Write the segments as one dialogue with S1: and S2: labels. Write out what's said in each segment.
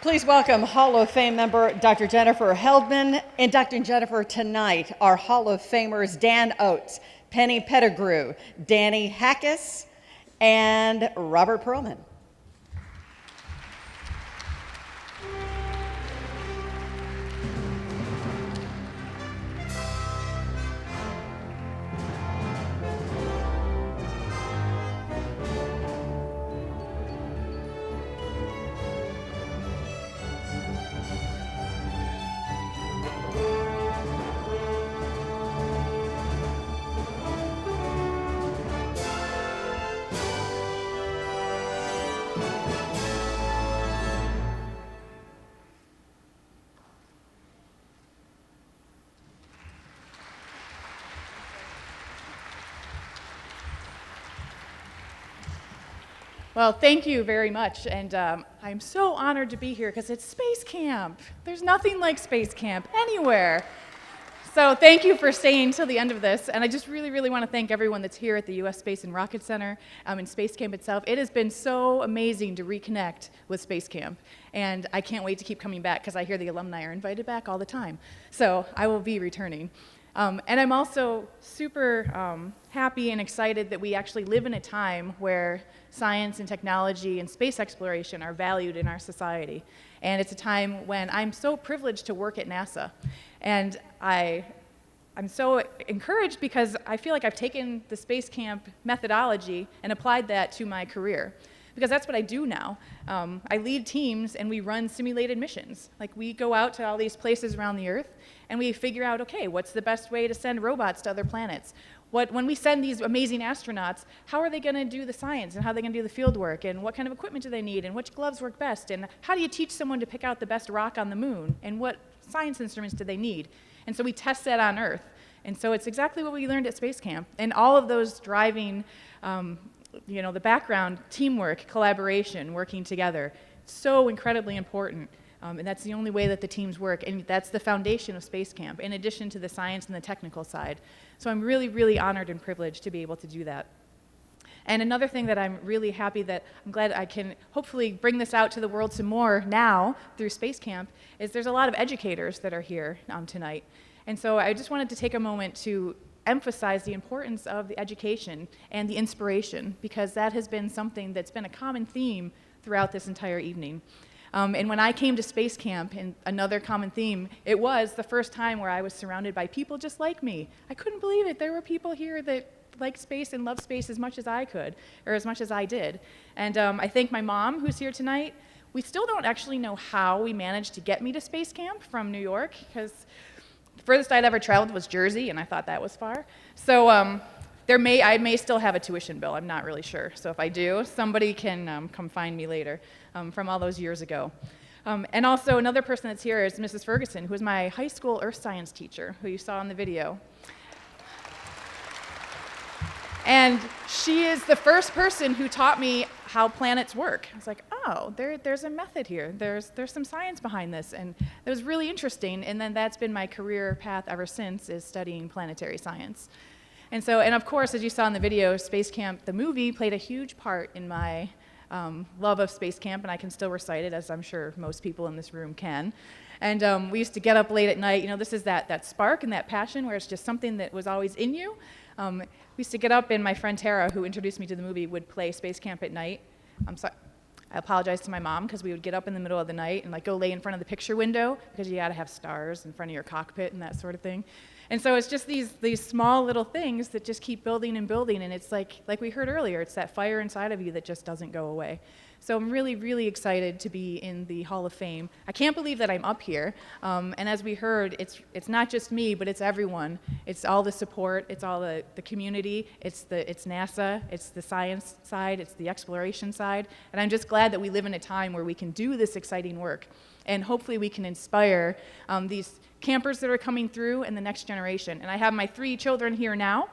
S1: Please welcome Hall of Fame member Dr. Jennifer Heldmann, inducting Jennifer tonight are Hall of Famers Dan Oates, Penny Pettigrew, Danny Hackus, and Robert Perlman.
S2: Well, thank you very much, and I'm so honored to be here because it's Space Camp. There's nothing like Space Camp anywhere. So thank you for staying till the end of this, and I just really want to thank everyone that's here at the U.S. Space and Rocket Center and Space Camp itself. It has been so amazing to reconnect with Space Camp, and I can't wait to keep coming back because I hear the alumni are invited back all the time. So I will be returning. And I'm also super happy and excited that we actually live in a time where science and technology and space exploration are valued in our society. And it's a time when I'm so privileged to work at NASA. And I'm so encouraged because I feel like I've taken the Space Camp methodology and applied that to my career. Because that's what I do now. I lead teams and we run simulated missions. Like we go out to all these places around the Earth and we figure out, okay, what's the best way to send robots to other planets? When we send these amazing astronauts, how are they going to do the science and how are they going to do the field work and what kind of equipment do they need and which gloves work best and how do you teach someone to pick out the best rock on the moon and what science instruments do they need? And so we test that on Earth. And so it's exactly what we learned at Space Camp. And all of those driving the background, teamwork, collaboration, working together, so incredibly important. And that's the only way that the teams work, and that's the foundation of Space Camp, in addition to the science and the technical side. So I'm really honored and privileged to be able to do that. And another thing that I'm really happy that I'm glad I can hopefully bring this out to the world some more now through Space Camp is there's a lot of educators that are here tonight. And so I just wanted to take a moment to emphasize the importance of the education and the inspiration, because that has been something that's been a common theme throughout this entire evening. And when I came to Space Camp, and another common theme, it was the first time where I was surrounded by people just like me. I couldn't believe it. There were people here that liked space and loved space as much as I could, or as much as I did. And I thank my mom, who's here tonight. We still don't actually know how we managed to get me to Space Camp from New York, because the furthest I'd ever traveled was Jersey, and I thought that was far. So I may still have a tuition bill. I'm not really sure. So if I do, somebody can come find me later from all those years ago. And also another person that's here is Mrs. Ferguson, who was my high school earth science teacher, who you saw in the video. And she is the first person who taught me how planets work. I was like, oh, there's a method here. There's some science behind this. And it was really interesting. And then that's been my career path ever since, is studying planetary science. And of course, as you saw in the video, Space Camp, the movie, played a huge part in my love of Space Camp, and I can still recite it, as I'm sure most people in this room can. And we used to get up late at night. This is that spark and that passion where it's just something that was always in you. We used to get up, and my friend Tara, who introduced me to the movie, would play Space Camp at night. I apologize to my mom, because we would get up in the middle of the night and go lay in front of the picture window, because you got to have stars in front of your cockpit and that sort of thing. And so it's just these small little things that just keep building and building, and it's like we heard earlier, it's that fire inside of you that just doesn't go away. So I'm really excited to be in the Hall of Fame. I can't believe that I'm up here, and as we heard, it's not just me, but it's everyone. It's all the support, it's all the community, it's NASA, it's the science side, it's the exploration side, and I'm just glad that we live in a time where we can do this exciting work, and hopefully we can inspire these campers that are coming through and the next generation. And I have my 3 children here now,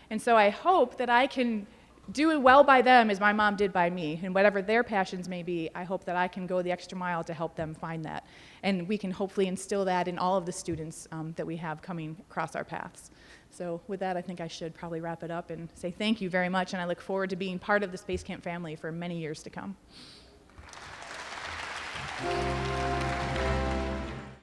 S2: and so I hope that I can do it well by them as my mom did by me, and whatever their passions may be, I hope that I can go the extra mile to help them find that. And we can hopefully instill that in all of the students that we have coming across our paths. So with that, I think I should probably wrap it up and say thank you very much, and I look forward to being part of the Space Camp family for many years to come.